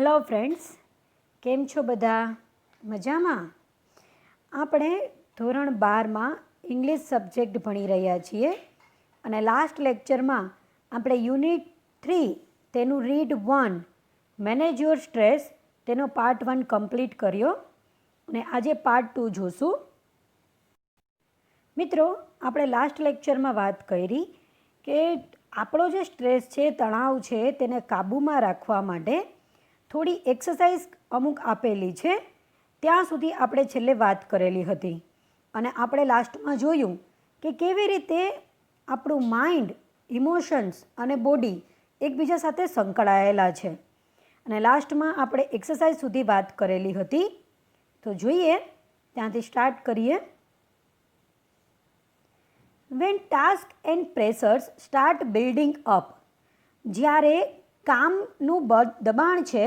Hello friends, કેમ છો બધા? મજામાં? આપણે ધોરણ 12માં ઇંગ્લિશ સબ્જેક્ટ ભણી રહ્યા છીએ અને લાસ્ટ લેક્ચરમાં આપણે યુનિટ 3 તેનું રીડ 1 મેનેજ યોર સ્ટ્રેસ તેનો પાર્ટ 1 કમ્પ્લીટ કર્યો અને આજે પાર્ટ 2 જોશું. મિત્રો, આપણે લાસ્ટ લેક્ચરમાં વાત કરી કે આપણો જે સ્ટ્રેસ છે, તણાવ છે, તેને કાબૂમાં રાખવા માટે થોડી એક્સરસાઇઝ અમુક આપેલી છે. ત્યાં સુધી આપણે છેલ્લે વાત કરેલી હતી અને આપણે લાસ્ટમાં જોયું કે કેવી રીતે આપણું માઇન્ડ, ઇમોશન્સ અને બોડી એકબીજા સાથે સંકળાયેલા છે અને લાસ્ટમાં આપણે એક્સરસાઇઝ સુધી વાત કરેલી હતી. તો જોઈએ, ત્યાંથી સ્ટાર્ટ કરીએ. When tasks and pressures start building up, જ્યારે કામનું દબાણ છે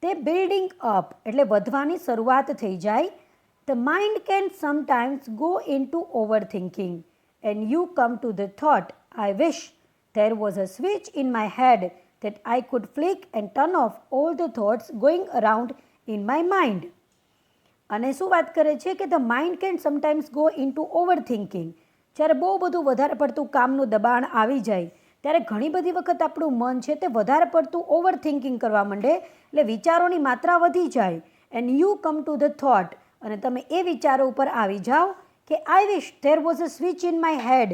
તે બિલ્ડિંગ અપ એટલે વધવાની શરૂઆત થઈ જાય, the mind can sometimes go into overthinking and you come to the thought, I wish there was a switch in my head that I could flick and turn off all the thoughts going around in my mind. અને શું વાત કરે છે કે the mind can sometimes go into overthinking. જ્યારે બહુ બધું વધારે પડતું કામનું દબાણ આવી જાય ત્યારે ઘણી બધી વખત આપણું મન છે તે વધારે પડતું ઓવર થિંકિંગ કરવા માંડે, એટલે વિચારોની માત્રા વધી જાય. And you come to the thought, અને તમે એ વિચારો ઉપર આવી જાઓ કે I wish there was a switch in my head,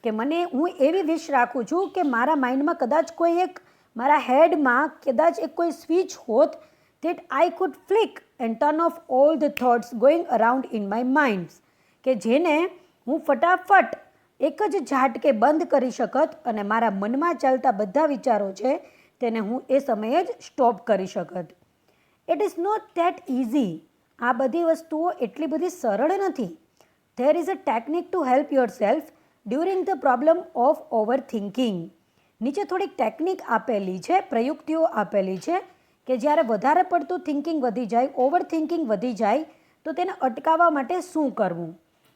કે હું એવી વિશ રાખું છું કે મારા માઇન્ડમાં કદાચ મારા હેડમાં કદાચ કોઈ સ્વિચ હોત that I could flick and turn off all the thoughts going around in my mind, કે જેને હું ફટાફટ એક જ ઝાટકે બંધ કરી શકત અને મારા મનમાં ચાલતા બધા વિચારો છે તેને હું એ સમયે જ સ્ટોપ કરી શકત. It is not that easy. આ બધી વસ્તુઓ એટલી બધી સરળ નથી. There is a technique to help yourself during the problem of overthinking. નીચે થોડીક ટેકનિક આપેલી છે, પ્રયુક્તિઓ આપેલી છે કે જ્યારે વધારે પડતું થિંકિંગ વધી જાય, ઓવર થિંકિંગ વધી જાય તો તેને અટકાવવા માટે શું કરવું.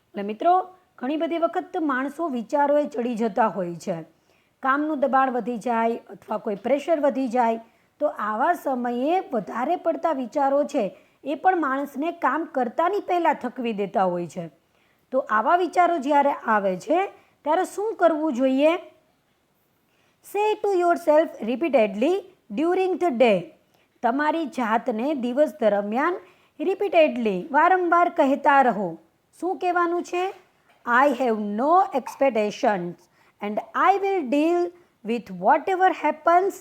એટલે મિત્રો, ઘણી બધી વખત માણસો વિચારોએ ચડી જતા હોય છે. કામનું દબાણ વધી જાય અથવા કોઈ પ્રેશર વધી જાય તો આવા સમયે વધારે પડતા વિચારો છે એ પણ માણસને કામ કરતાની પહેલાં થકવી દેતા હોય છે. તો આવા વિચારો જ્યારે આવે છે ત્યારે શું કરવું જોઈએ? સે to your self repeatedly during the day. તમારી જાતને દિવસ દરમિયાન રિપીટેડલી વારંવાર કહેતા રહો. શું કહેવાનું છે? I have no expectations and I will deal with whatever happens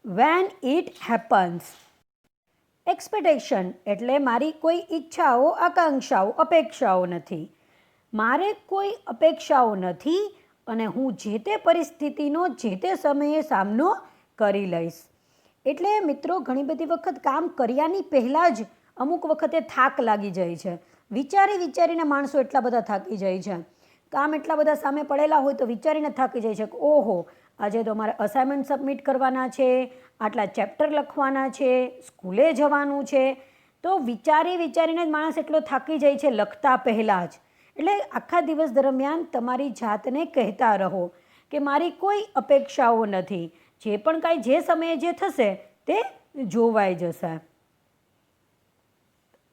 when it happens. Expectation એટલે મારી કોઈ ઈચ્છાઓ, આકાંક્ષાઓ, અપેક્ષાઓ નથી. મારે કોઈ અપેક્ષાઓ નથી અને હું જે તે પરિસ્થિતિનો જે તે સમયે સામનો કરી લઈશ. એટલે મિત્રો, ઘણી બધી વખત કામ કર્યાની પહેલાં જ અમુક વખતે થાક લાગી જાય છે. વિચારીને માણસો એટલા બધા થાકી જાય છે. કામ એટલા બધા સામે પડેલા હોય તો વિચારીને થાકી જાય છે કે ઓહો, આજે તો મારે અસાઇનમેન્ટ સબમિટ કરવાના છે, આટલા ચેપ્ટર લખવાના છે, સ્કૂલે જવાનું છે. તો વિચારીને જ માણસ એટલો થાકી જાય છે લખતા પહેલાં જ. એટલે આખા દિવસ દરમિયાન તમારી જાતને કહેતા રહો કે મારી કોઈ અપેક્ષાઓ નથી, જે પણ કાંઈ જે સમયે જે થશે તે જોવાઈ જશે.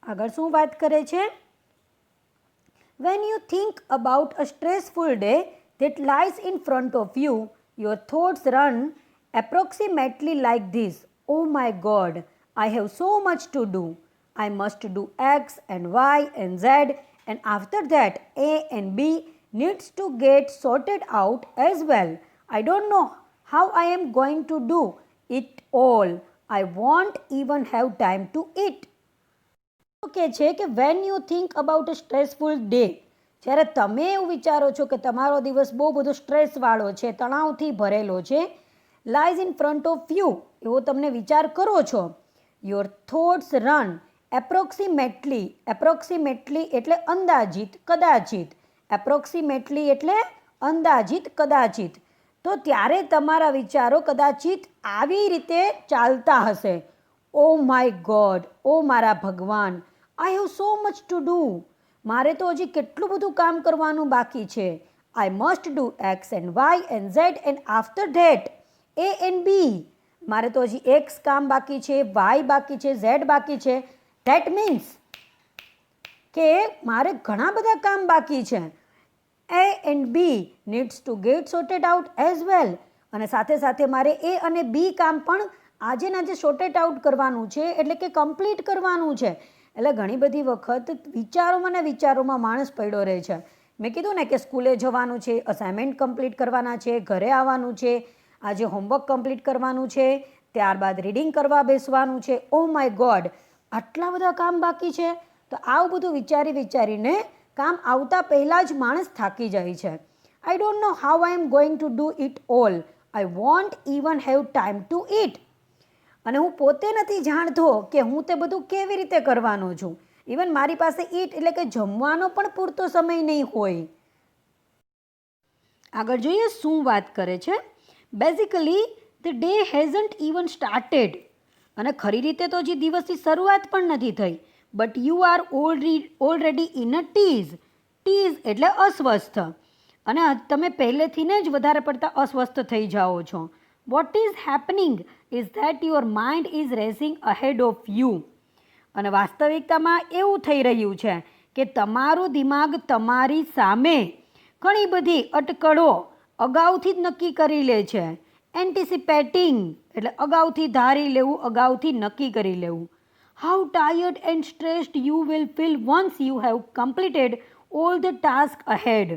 આગળ શું વાત કરે છે? When you think about a stressful day that lies in front of you, your thoughts run approximately like this. Oh my God, I have so much to do. I must do X and Y and Z, and after that A and B needs to get sorted out as well. I don't know how I am going to do it all. I won't even have time to eat. કે છે કે when you think about a stressful day, જ્યારે તમે એવું વિચારો છો કે તમારો દિવસ બહુ બધો સ્ટ્રેસવાળો છે, તણાવથી ભરેલો છે, lies in front of you, એવો તમને વિચાર કરો છો. યોર થોટ્સ રન એપ્રોક્સિમેટલી એટલે અંદાજિત, કદાચિત. એપ્રોક્સિમેટલી એટલે અંદાજિત, કદાચિત. તો ત્યારે તમારા વિચારો કદાચિત આવી રીતે ચાલતા હશે. ઓ માય ગોડ, ઓ મારા ભગવાન, I have so much to do. મારે તો હજી કેટલું બધું કામ કરવાનું બાકી છે. I must do X and Y and Z and after that A and B. મારે તો હજી એક્સ કામ બાકી છે, વાય બાકી છે, ઝેડ બાકી છે. ધેટ મીન્સ કે મારે ઘણા બધા કામ બાકી છે. A and B needs to get sorted out as well. અને સાથે સાથે મારે A અને B કામ પણ આજે ને આજે sorted out કરવાનું છે, એટલે કે કમ્પ્લીટ કરવાનું છે. એટલે ઘણી બધી વખત વિચારોમાં ને વિચારોમાં માણસ પડ્યો રહે છે. મેં કીધું ને કે સ્કૂલે જવાનું છે, અસાઇનમેન્ટ કમ્પ્લીટ કરવાના છે, ઘરે આવવાનું છે, આજે હોમવર્ક કમ્પ્લીટ કરવાનું છે, ત્યારબાદ રીડિંગ કરવા બેસવાનું છે. ઓ માય ગોડ, આટલા બધા કામ બાકી છે. તો આવું બધું વિચારીને કામ આવતા પહેલાં જ માણસ થાકી જાય છે. I don't know how I am going to do it all. I want even have time to it. અને હું પોતે નથી જાણતો કે હું તે બધું કેવી રીતે કરવાનો છું. ઇવન મારી પાસે ઇટ એટલે કે જમવાનો પણ પૂરતો સમય નહીં હોય. આગળ જોઈએ શું વાત કરે છે. Basically the day hasn't even started. અને ખરી રીતે તો હજી દિવસની શરૂઆત પણ નથી થઈ. But you are already in a tease. Tease એટલે અસ્વસ્થ. અને તમે પહેલેથી જ વધારે પડતા અસ્વસ્થ થઈ જાઓ છો. What is happening is that your mind is racing ahead of you. અને વાસ્તવિકતામાં એવું થઈ રહ્યું છે કે તમારું દિમાગ તમારી સામે ઘણી બધી અટકળો અગાઉથી જ નક્કી કરી લે છે. એન્ટિસિપેટિંગ એટલે અગાઉથી ધારી લેવું, અગાઉથી નક્કી કરી લેવું. How tired and stressed you will feel once you have completed all the task ahead.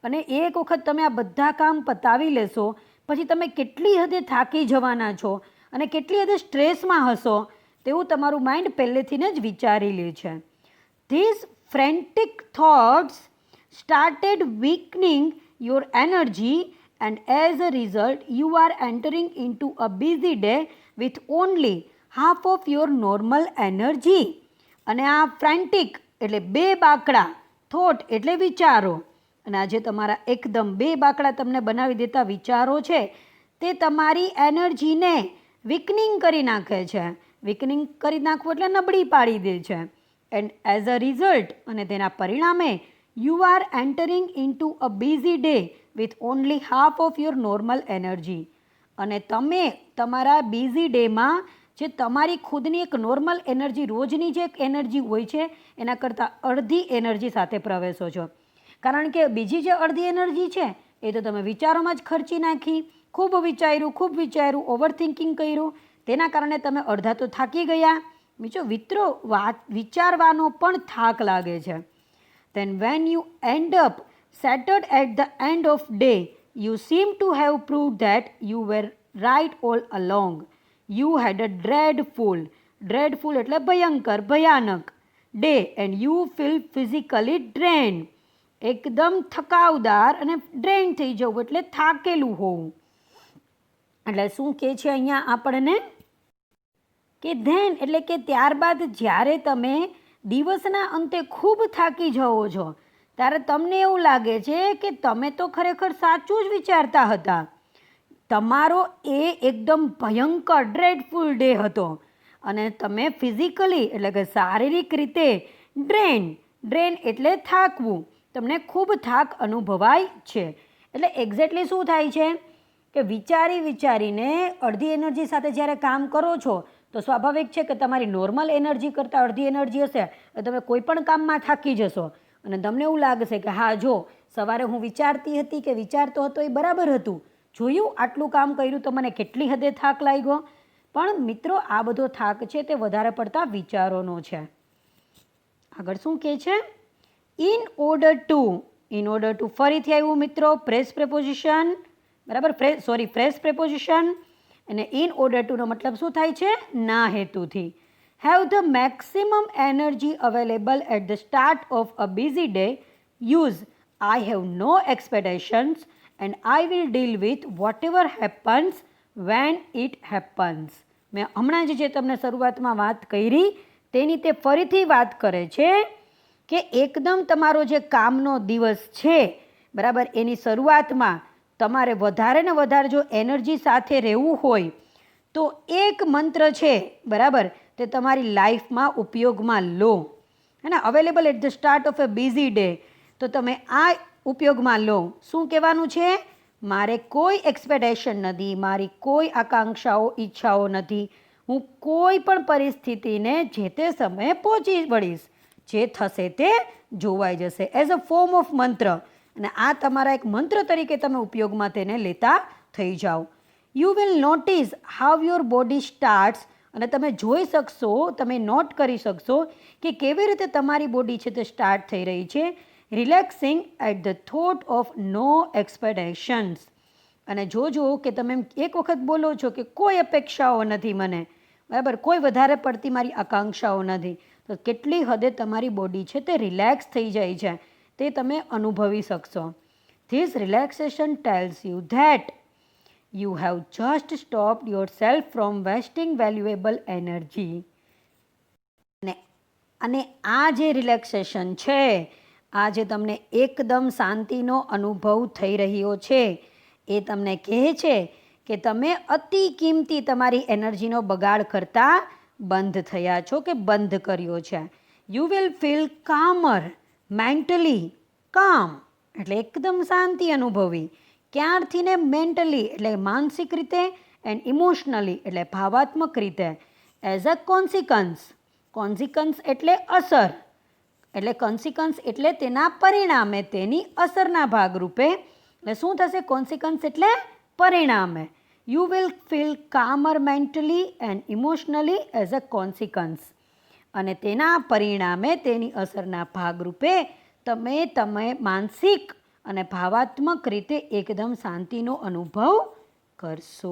અને એક વખત તમે આ બધા કામ પતાવી લેશો પછી તમે કેટલી હદે થાકી જવાના છો અને કેટલી હદે સ્ટ્રેસમાં હશો તેવું તમારું માઇન્ડ પહેલેથી જ વિચારી લે છે. This frantic thoughts started weakening your energy and as a result you are entering into a busy day with only half of your normal energy. અને આ ફ્રેન્ટિક એટલે બે બાકડા, થોટ એટલે વિચારો, અને આજે તમારા એકદમ બે બાકડા તમને બનાવી દેતા વિચારો છે તે તમારી એનર્જીને વીકનિંગ કરી નાખે છે. વીકનિંગ કરી નાખવું એટલે નબળી પાડી દે છે. એન્ડ એઝ અ રિઝલ્ટ અને તેના પરિણામે you are entering into a busy day with only half of your normal energy. અને તમે તમારા બિઝી ડેમાં જે તમારી ખુદની એક નોર્મલ એનર્જી, રોજની જે એક એનર્જી હોય છે એના કરતાં અડધી એનર્જી સાથે પ્રવેશો છો. કારણ કે બીજી જે અડધી એનર્જી છે એ તો તમે વિચારોમાં જ ખર્ચી નાખી. ખૂબ વિચાર્યું, ઓવરથિંકિંગ કર્યું, તેના કારણે તમે અડધા તો થાકી ગયા. બીજો વિચારવાનો પણ થાક લાગે છે. then when you end up shattered at the end of day you seem to have proved that you were right all along. You had a dreadful એટલે ભયંકર, ભયાનક day and you feel physically drained. એકદમ થકાવદાર અને drain થઈ જવું એટલે થાકેલું હોવું. એટલે શું કહે છે અહીંયા આપણને કે ધેન એટલે કે ત્યારબાદ જ્યારે તમે દિવસના અંતે ખૂબ થાકી જાઓ છો ત્યારે તમને એવું લાગે છે કે તમે તો ખરેખર સાચું જ વિચારતા હતા. તમારો એ એકદમ ભયંકર ડ્રેડફુલ ડે હતો અને તમે ફિઝિકલી એટલે કે શારીરિક રીતે ડ્રેન એટલે થાકવું, તમને ખૂબ થાક અનુભવાય છે. એટલે એક્ઝેક્ટલી શું થાય છે કે વિચારીને અડધી એનર્જી સાથે જ્યારે કામ કરો છો તો સ્વાભાવિક છે કે તમારી નોર્મલ એનર્જી કરતાં અડધી એનર્જી હશે તો તમે કોઈ પણ કામમાં થાકી જશો અને તમને એવું લાગશે કે હા જો સવારે હું વિચારતી હતી કે વિચારતો હતો એ બરાબર હતું, જોયું આટલું કામ કર્યું તો મને કેટલી હદે થાક લાગ્યો. પણ મિત્રો આ બધો થાક છે તે વધારે પડતા વિચારોનો છે. આગળ શું કહે છે? ઇન ઓર્ડર ટુ ફરીથી આવ્યું મિત્રો પ્રેસ પ્રેપોઝિશન, બરાબર, ફ્રેશ પ્રેપોઝિશન. અને ઇન ઓર્ડર ટુનો મતલબ શું થાય છે? ના હેતુથી. Have the maximum energy available at the start of a busy day. Use I have no expectations and I will deal with whatever happens when it happens. મેં હમણાં જ જે તમને શરૂઆતમાં વાત કરી તેની તે ફરીથી વાત કરે છે કે એકદમ તમારો જે કામનો દિવસ છે, બરાબર, એની શરૂઆતમાં તમારે વધારે ને વધારે જો એનર્જી સાથે રહેવું હોય તો એક મંત્ર છે, બરાબર, તે તમારી લાઈફમાં ઉપયોગમાં લો. હે ને, available at the start of a busy day, તો તમે આ ઉપયોગમાં લો. શું કહેવાનું છે? મારે કોઈ એક્સપેક્ટેશન નથી, મારી કોઈ આકાંક્ષાઓ ઈચ્છાઓ નથી, હું કોઈ પણ પરિસ્થિતિને જે તે સમયે પહોંચી વળીશ, જે થશે તે જોવાઈ જશે. એઝ અ ફોર્મ ઓફ મંત્ર, અને આ તમારા એક મંત્ર તરીકે તમે ઉપયોગમાં તેને લેતા થઈ જાઓ. You will notice how your body starts, અને તમે જોઈ શકશો, તમે નોટ કરી શકશો કે કેવી રીતે તમારી બોડી છે તે સ્ટાર્ટ થઈ રહી છે. Relaxing at the thought of no expectations, અને જોજો કે તમે એક વખત બોલો છો કે કોઈ અપેક્ષાઓ નથી મને, બરાબર, કોઈ વધારે પડતી મારી આકાંક્ષાઓ નથી, તો કેટલી હદે તમારી બોડી છે તે રિલેક્સ થઈ જાય છે તે તમે અનુભવી શકશો. This relaxation tells you that you have just stopped yourself from wasting valuable energy. અને આ જે રિલેક્સેશન છે, આ જે તમને એકદમ શાંતિનો અનુભવ થઈ રહ્યો છે, એ તમને કહે છે કે તમે અતિ કિંમતી તમારી એનર્જીનો બગાડ કરતા બંધ થયા છો કે બંધ કર્યો છે. You will feel calmer mentally, કામ એટલે એકદમ શાંતિ અનુભવી, ક્યારથી ને મેન્ટલી એટલે માનસિક રીતે, એન્ડ ઇમોશનલી એટલે ભાવાત્મક રીતે. એઝ અ કોન્સિકન્સ, કોન્સિકન્સ એટલે અસર, એટલે કોન્સિકન્સ એટલે તેના પરિણામે, તેની અસરના ભાગરૂપે, એટલે શું થશે, કોન્સિકન્સ એટલે પરિણામે. You will feel calmer mentally and emotionally as a consequence, અને તેના પરિણામે, તેની અસરના ભાગરૂપે તમે માનસિક અને ભાવાત્મક રીતે એકદમ શાંતિનો અનુભવ કરશો.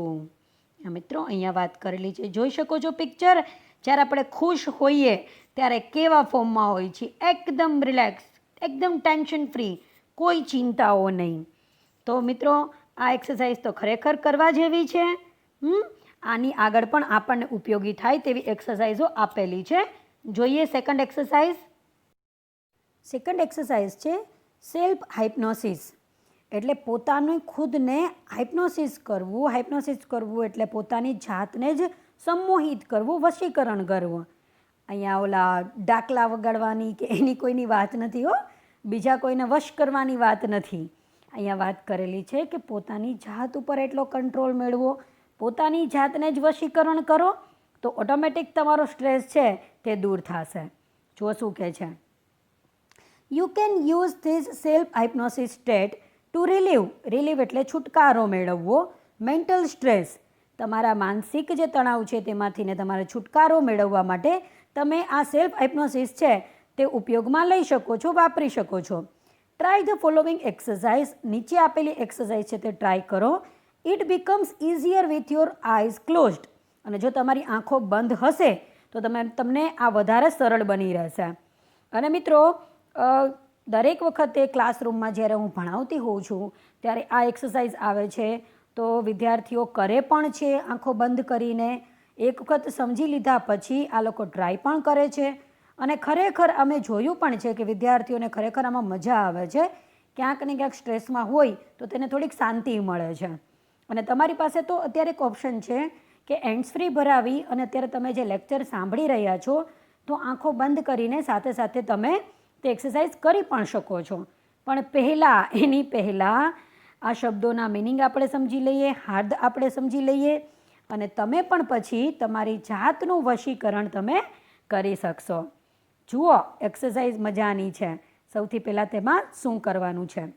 મિત્રો અહીંયા વાત કરેલી છે, જોઈ શકો છો પિક્ચર. જ્યારે આપણે ખુશ હોઈએ ત્યારે કેવા ફોર્મમાં હોય છે, એકદમ રિલેક્સ, એકદમ ટેન્શન ફ્રી, કોઈ ચિંતાઓ નહીં. તો મિત્રો આ એક્સરસાઇઝ તો ખરેખર કરવા જેવી છે. આની આગળ પણ આપણને ઉપયોગી થાય તેવી એક્સરસાઇઝો આપેલી છે. જોઈએ સેકન્ડ એક્સરસાઇઝ. સેકન્ડ એક્સરસાઇઝ છે સેલ્ફ હાઇપ્નોસિસ, એટલે પોતાનું ખુદને હાઇપ્નોસિસ કરવું. હાઇપ્નોસિસ કરવું એટલે પોતાની જાતને જ સંમોહિત કરવું, વશીકરણ કરવું. અહીંયા ઓલા ડાકલા વગાડવાની કે એની કોઈની વાત નથી હો, બીજા કોઈને વશ કરવાની વાત નથી. અહીંયા વાત કરેલી છે કે પોતાની જાત ઉપર એટલો કંટ્રોલ મેળવો, પોતાની જાતને જ વશીકરણ કરો, તો ઓટોમેટિક તમારો સ્ટ્રેસ છે તે દૂર થશે. જો શું કહે છે, You can use this self-hypnosis state to relieve એટલે છુટકારો મેળવવો, mental stress, તમારા માનસિક જે તણાવ છે તેમાંથી ને તમારે છુટકારો મેળવવા માટે તમે આ સેલ્ફ હાઇપ્નોસિસ છે તે ઉપયોગમાં લઈ શકો છો, વાપરી શકો છો. ટ્રાય ધ ફોલોવિંગ એક્સરસાઇઝ, નીચે આપેલી એક્સરસાઇઝ છે તે ટ્રાય કરો. It becomes easier with your eyes closed, અને જો તમારી આંખો બંધ હશે તો તમને આ વધારે સરળ બની રહેશે. અને મિત્રો દરેક વખતે ક્લાસરૂમમાં જ્યારે હું ભણાવતી હોઉં છું ત્યારે આ એક્સરસાઇઝ આવે છે, તો વિદ્યાર્થીઓ કરે પણ છે આંખો બંધ કરીને. એક વખત સમજી લીધા પછી આ લોકો ટ્રાય પણ કરે છે, અને ખરેખર અમે જોયું પણ છે કે વિદ્યાર્થીઓને ખરેખર આમાં મજા આવે છે. ક્યાંક ને ક્યાંક સ્ટ્રેસમાં હોય તો તેને થોડીક શાંતિ મળે છે. અને તમારી પાસે તો અત્યારે એક ઓપ્શન છે કે હેન્ડ્સ ફ્રી ભરાવી અને અત્યારે તમે જે લેક્ચર સાંભળી રહ્યા છો તો આંખો બંધ કરીને સાથે સાથે તમે તે એક્સરસાઇઝ કરી પણ શકો છો. પણ એની પહેલાં આ શબ્દોના મિનિંગ આપણે સમજી લઈએ, હાર્દ આપણે સમજી લઈએ, અને તમે પણ પછી તમારી જાતનું વશીકરણ તમે કરી શકશો. જુઓ એક્સરસાઇઝ મજાની છે. સૌથી પહેલાં તેમાં શું કરવાનું છે,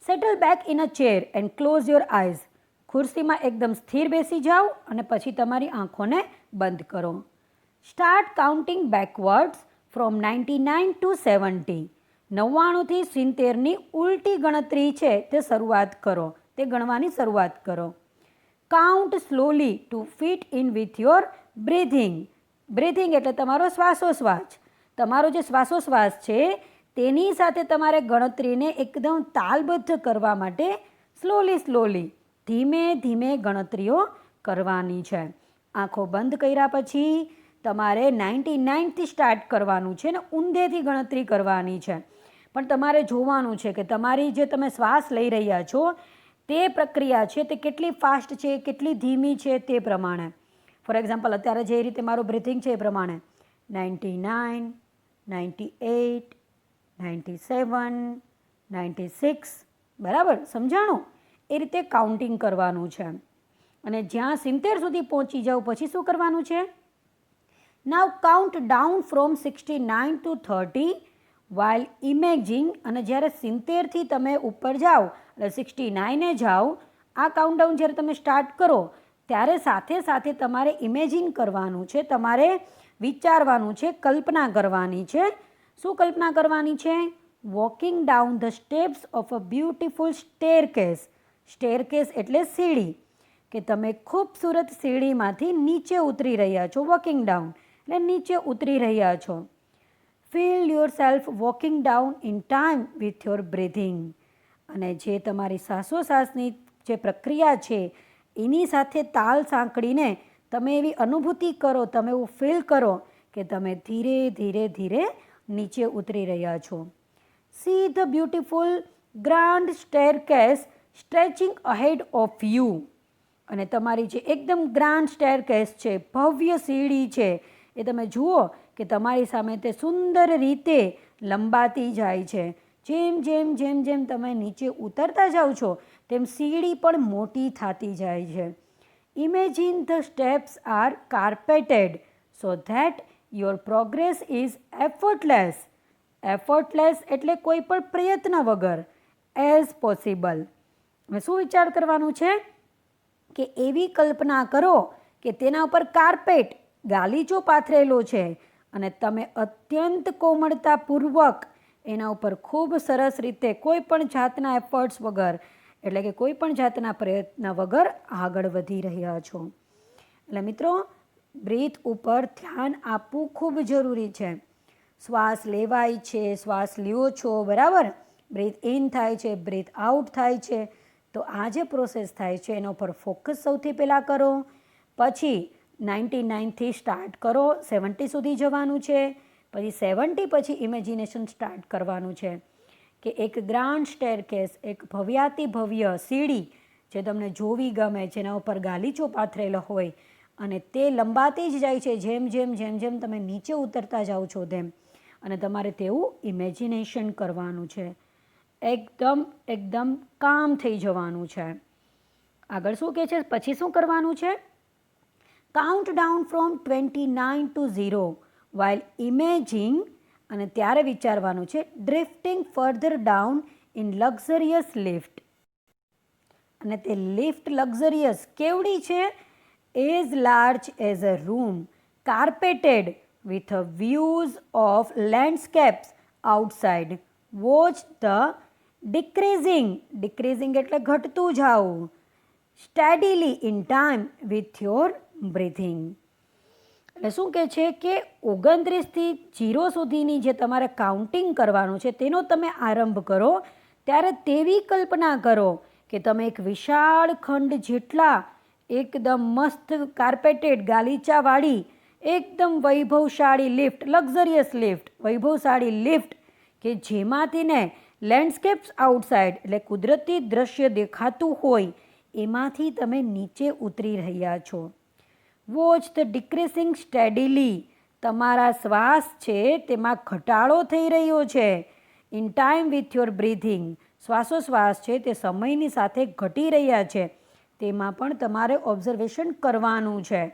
settle back in a chair and close your eyes, ખુરશીમાં એકદમ સ્થિર બેસી જાઓ અને પછી તમારી આંખોને બંધ કરો. Start counting backwards from 99 to 70, 99થી 70ની ઉલટી ગણતરી છે તે શરૂઆત કરો, તે ગણવાની શરૂઆત કરો. Count slowly to fit in with your breathing, breathing એટલે તમારો શ્વાસોશ્વાસ, તમારો જે શ્વાસોશ્વાસ છે તેની સાથે તમારે ગણતરીને એકદમ તાલબદ્ધ કરવા માટે સ્લોલી ધીમે ધીમે ગણતરીઓ કરવાની છે. આંખો બંધ કર્યા પછી તમારે 99થી સ્ટાર્ટ કરવાનું છે ને ઊંધેથી ગણતરી કરવાની છે. પણ તમારે જોવાનું છે કે તમારી જે તમે શ્વાસ લઈ રહ્યા છો તે પ્રક્રિયા છે તે કેટલી ફાસ્ટ છે, કેટલી ધીમી છે તે પ્રમાણે. ફોર એક્ઝામ્પલ અત્યારે જે રીતે મારું બ્રીથિંગ છે એ પ્રમાણે 99, 98, 97, 96, બરાબર સમજાણું? એ રીતે કાઉન્ટિંગ કરવાનું છે. અને જ્યાં 70 સુધી પહોંચી જાવ પછી શું કરવાનું છે? નાવ count down from 69 to 30 while imaging. અને જ્યારે 70થી તમે ઉપર જાઓ એટલે 69એ જાઓ, આ કાઉન્ટડાઉન જ્યારે તમે સ્ટાર્ટ કરો ત્યારે સાથે સાથે તમારે ઇમેજિન કરવાનું છે, તમારે વિચારવાનું છે, કલ્પના કરવાની છે. શું કલ્પના કરવાની છે? Walking down the steps of a beautiful staircase. Staircase એટલે સીડી, કે તમે ખૂબસૂરત સીડીમાંથી નીચે ઉતરી રહ્યા છો. વોકિંગ ડાઉન એટલે નીચે ઉતરી રહ્યા છો. Feel your self walking down in time with your breathing. અને જે તમારી શ્વાસોશ્વાસની જે પ્રક્રિયા છે એની સાથે તાલ સાંકળીને તમે એવી અનુભૂતિ કરો, તમે એવું ફીલ કરો કે તમે ધીરે ધીરે ધીરે નીચે ઉતરી રહ્યા છો. See the beautiful grand staircase stretching ahead of you. અને તમારી જે એકદમ ગ્રાન્ડ સ્ટેરકેસ છે, ભવ્ય સીડી છે, એ તમે જુઓ કે તમારી સામે તે સુંદર રીતે લંબાતી જાય છે. જેમ જેમ જેમ જેમ તમે નીચે ઉતરતા જાઓ છો તેમ સીડી પણ મોટી થતી જાય છે. Imagine the steps are carpeted so that your progress is effortless. Effortless એટલે કોઈ પણ પ્રયત્ન વગર, એઝ પોસિબલ. હવે શું વિચાર કરવાનું છે કે એવી કલ્પના કરો કે તેના ઉપર કાર્પેટ ગાલીચો પાથરેલો છે અને તમે અત્યંત કોમળતાપૂર્વક એના ઉપર ખૂબ સરસ રીતે કોઈ પણ જાતના એફર્ટ્સ વગર, એટલે કે કોઈ પણ જાતના પ્રયત્ન વગર આગળ વધી રહ્યા છો. એટલે મિત્રો, બ્રીથ ઉપર ધ્યાન આપવું ખૂબ જરૂરી છે. શ્વાસ લેવાય છે, શ્વાસ લ્યો છો, બરાબર, બ્રીથ ઇન થાય છે, બ્રીથ આઉટ થાય છે. તો આ જે પ્રોસેસ થાય છે એના ઉપર ફોકસ સૌથી પહેલાં કરો. પછી 99થી સ્ટાર્ટ કરો, 70 સુધી જવાનું છે. પછી 70 પછી ઇમેજિનેશન સ્ટાર્ટ કરવાનું છે કે એક ગ્રાન્ડ સ્ટેરકેસ, એક ભવ્યાતિ ભવ્ય સીડી જે તમને જોવી ગમે, જેના ઉપર ગાલીચો પાથરેલો હોય અને તે લંબાતી જ જાય છે જેમ જેમ જેમ જેમ તમે નીચે ઉતરતા જાઓ છો તેમ. અને તમારે તેવું ઇમેજિનેશન કરવાનું છે. એકદમ એકદમ કામ થઈ જવાનું છે. આગળ શું કહે છે? પછી શું કરવાનું છે? Count down from 29 to 0 while imaging. અને ત્યારે વિચારવાનું છે drifting further down in luxurious lift. અને તે લિફ્ટ લક્ઝરિયસ કેવડી છે? As large as a room, carpeted with views of landscapes outside. Watch the decreasing એટલે ઘટતું જાવું, steadily in time with your breathing. એટલે શું કહે છે કે 29થી 0 સુધીની જે તમારે કાઉન્ટિંગ કરવાનું છે તેનો તમે આરંભ કરો ત્યારે તેવી કલ્પના કરો કે તમે એક વિશાળ ખંડ જેટલા એકદમ મસ્ત કાર્પેટેડ ગાલીચાવાળી એકદમ વૈભવશાળી લિફ્ટ, લક્ઝરિયસ લિફ્ટ, વૈભવશાળી લિફ્ટ કે જેમાંથી ને લેન્ડસ્કેપ્સ આઉટસાઇડ એટલે કુદરતી દ્રશ્ય દેખાતું હોય એમાંથી તમે નીચે ઉતરી રહ્યા છો. Watch the decreasing steadily. તમારા શ્વાસ છે તેમાં ઘટાડો થઈ રહ્યો છે. In time with your breathing. શ્વાસોશ્વાસ છે તે સમયની સાથે ઘટી રહ્યા છે, તેમાં પણ તમારે ઓબ્ઝર્વેશન કરવાનું છે.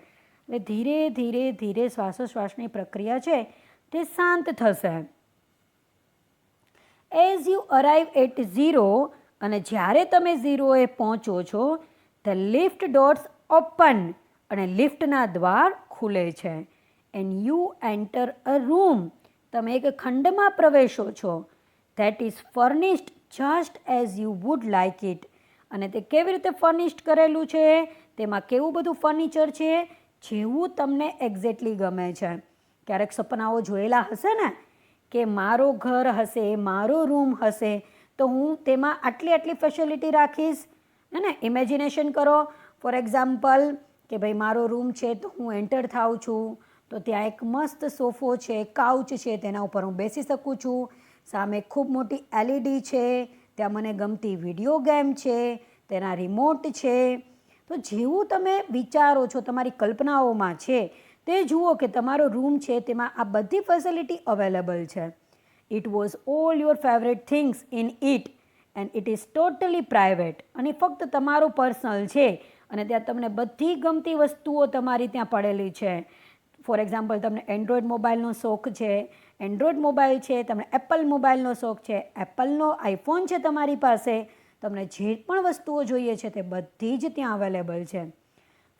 એટલે ધીરે ધીરે ધીરે શ્વાસોશ્વાસની પ્રક્રિયા છે તે શાંત થશે. એઝ યુ અરાઇવ એટ 0, અને જ્યારે તમે 0એ પહોંચો છો, ધ લિફ્ટ ડોર્સ ઓપન, અને લિફ્ટના દ્વાર ખુલે છે. And you enter a room. તમે એક ખંડમાં પ્રવેશો છો. That is furnished just as you would like it. અને તે કેવી રીતે ફર્નિશ્ડ કરેલું છે, તેમાં કેવું બધું ફર્નિચર છે જેવું તમને એક્ઝેક્ટલી ગમે છે. ક્યારેક સપનાઓ જોયેલા હશે ને કે મારો ઘર હશે, મારો રૂમ હશે તો હું તેમાં આટલી આટલી ફેસિલિટી રાખીશ, હે ને. ઇમેજિનેશન કરો. ફોર એક્ઝામ્પલ કે ભાઈ મારો રૂમ છે તો હું એન્ટર થાઉં છું તો ત્યાં એક મસ્ત સોફો છે, કાઉચ છે, તેના ઉપર હું બેસી શકું છું. સામે ખૂબ મોટી LED છે, ત્યાં મને ગમતી વિડીયો ગેમ છે, તેના રિમોટ છે. તો જેવું તમે વિચારો છો, તમારી કલ્પનાઓમાં છે તે જુઓ કે તમારો રૂમ છે તેમાં આ બધી ફેસિલિટી અવેલેબલ છે. It was all your favourite things in it. And it is totally private, અને ફક્ત તમારું પર્સનલ છે, અને ત્યાં તમને બધી ગમતી વસ્તુઓ તમારી ત્યાં પડેલી છે. ફોર એક્ઝામ્પલ, તમને એન્ડ્રોઈડ મોબાઈલનો શોખ છે, એન્ડ્રોઈડ મોબાઈલ છે, તમને એપલ મોબાઈલનો શોખ છે, એપલનો આઈફોન છે તમારી પાસે, તમને જે પણ વસ્તુઓ જોઈએ છે તે બધી જ ત્યાં અવેલેબલ છે.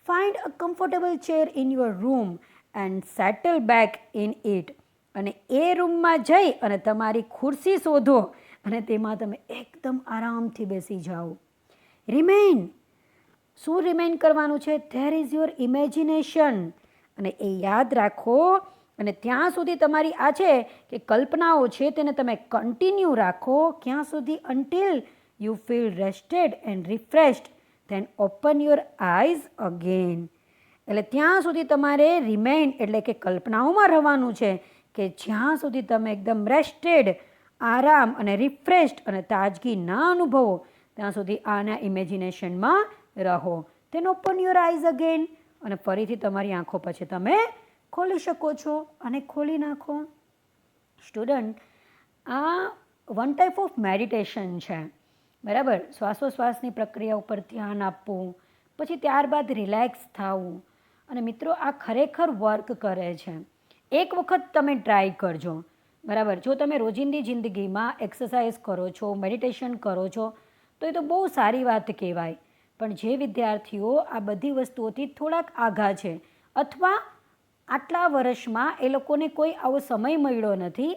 Find a comfortable chair in your room and settle back in it. અને એ રૂમમાં જઈ અને તમારી ખુરશી શોધો અને તેમાં તમે એકદમ આરામથી બેસી જાઓ. રિમેઇન. શું રિમેઇન કરવાનું છે? There is your imagination. અને એ યાદ રાખો, અને ત્યાં સુધી તમારી આ છે કે કલ્પનાઓ છે તેને તમે કન્ટિન્યુ રાખો. ક્યાં સુધી? Until you feel rested and refreshed, then open your eyes again. એટલે ત્યાં સુધી તમારે રિમેઇન એટલે કે કલ્પનાઓમાં રહેવાનું છે કે જ્યાં સુધી તમે એકદમ રેસ્ટેડ, આરામ અને રિફ્રેશ્ડ અને તાજગી ના અનુભવો ત્યાં સુધી આના ઇમેજિનેશનમાં રહો. Then open your eyes again, અને ફરીથી તમારી આંખો પછી તમે ખોલી શકો છો, અને ખોલી નાખો. સ્ટુડન્ટ, આ વન ટાઈપ ઓફ મેડિટેશન છે, બરાબર. શ્વાસોશ્વાસની પ્રક્રિયા ઉપર ધ્યાન આપવું, પછી ત્યારબાદ રિલેક્સ થવું. અને મિત્રો, આ ખરેખર વર્ક કરે છે. એક વખત તમે ટ્રાય કરજો, બરાબર. જો તમે રોજિંદી જિંદગીમાં એક્સરસાઇઝ કરો છો, મેડિટેશન કરો છો, તો એ તો બહુ સારી વાત કહેવાય. પણ જે વિદ્યાર્થીઓ આ બધી વસ્તુઓથી થોડાક આઘા છે, અથવા આટલા વર્ષમાં એ લોકોને કોઈ આવો સમય મળ્યો નથી,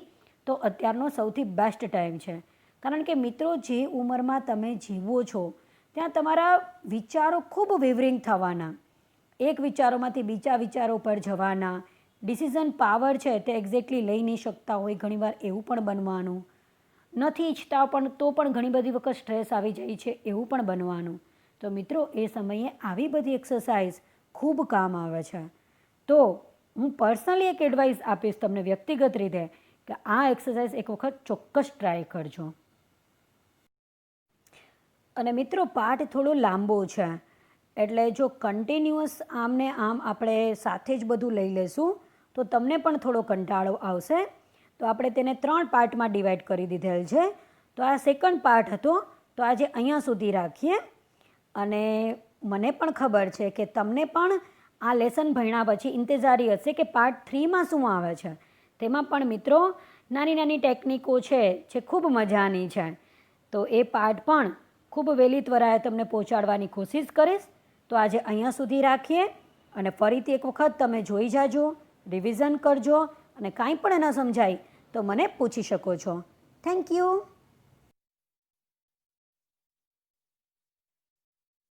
તો અત્યારનો સૌથી બેસ્ટ ટાઈમ છે. કારણ કે મિત્રો, જે ઉંમરમાં તમે જીવો છો ત્યાં તમારા વિચારો ખૂબ વેવરિંગ થવાના, એક વિચારોમાંથી બીજા વિચારો પર જવાના, ડિસિઝન પાવર છે તે એક્ઝેક્ટલી લઈ નહીં શકતા હોય, ઘણીવાર એવું પણ બનવાનું, નથી ઈચ્છતા પણ તો પણ ઘણી બધી વખત સ્ટ્રેસ આવી જાય છે, એવું પણ બનવાનું. તો મિત્રો, એ સમયે આવી બધી એક્સરસાઇઝ ખૂબ કામ આવે છે. તો હું પર્સનલી એક એડવાઇસ આપીશ તમને વ્યક્તિગત રીતે કે આ એક્સરસાઇઝ એક વખત ચોક્કસ ટ્રાય કરજો. અને મિત્રો, પાઠ થોડો લાંબો છે, એટલે જો કન્ટિન્યુઅસ આમને આમ આપણે સાથે જ બધું લઈ લેશું તો તમને પણ થોડો કંટાળો આવશે. તો આપણે તેને 3 પાર્ટમાં ડિવાઈડ કરી દીધેલ છે. તો આ સેકન્ડ પાર્ટ હતો, તો આજે અહીંયા સુધી રાખીએ. અને મને પણ ખબર છે કે તમને પણ આ લેસન ભણ્યા પછી ઇંતજારી હશે કે પાર્ટ 3માં શું આવે છે. તેમાં પણ મિત્રો નાની નાની ટેકનિકો છે જે ખૂબ મજાની છે. તો એ પાર્ટ પણ ખૂબ વહેલી ત્વરાએ તમને પહોંચાડવાની કોશિશ કરીશ. તો આજે અહીંયા સુધી રાખીએ, અને ફરીથી એક વખત તમે જોઈ જાજો, રિવિઝન કરજો, અને કાંઈ પણ ન સમજાય તો મને પૂછી શકો છો. Thank you.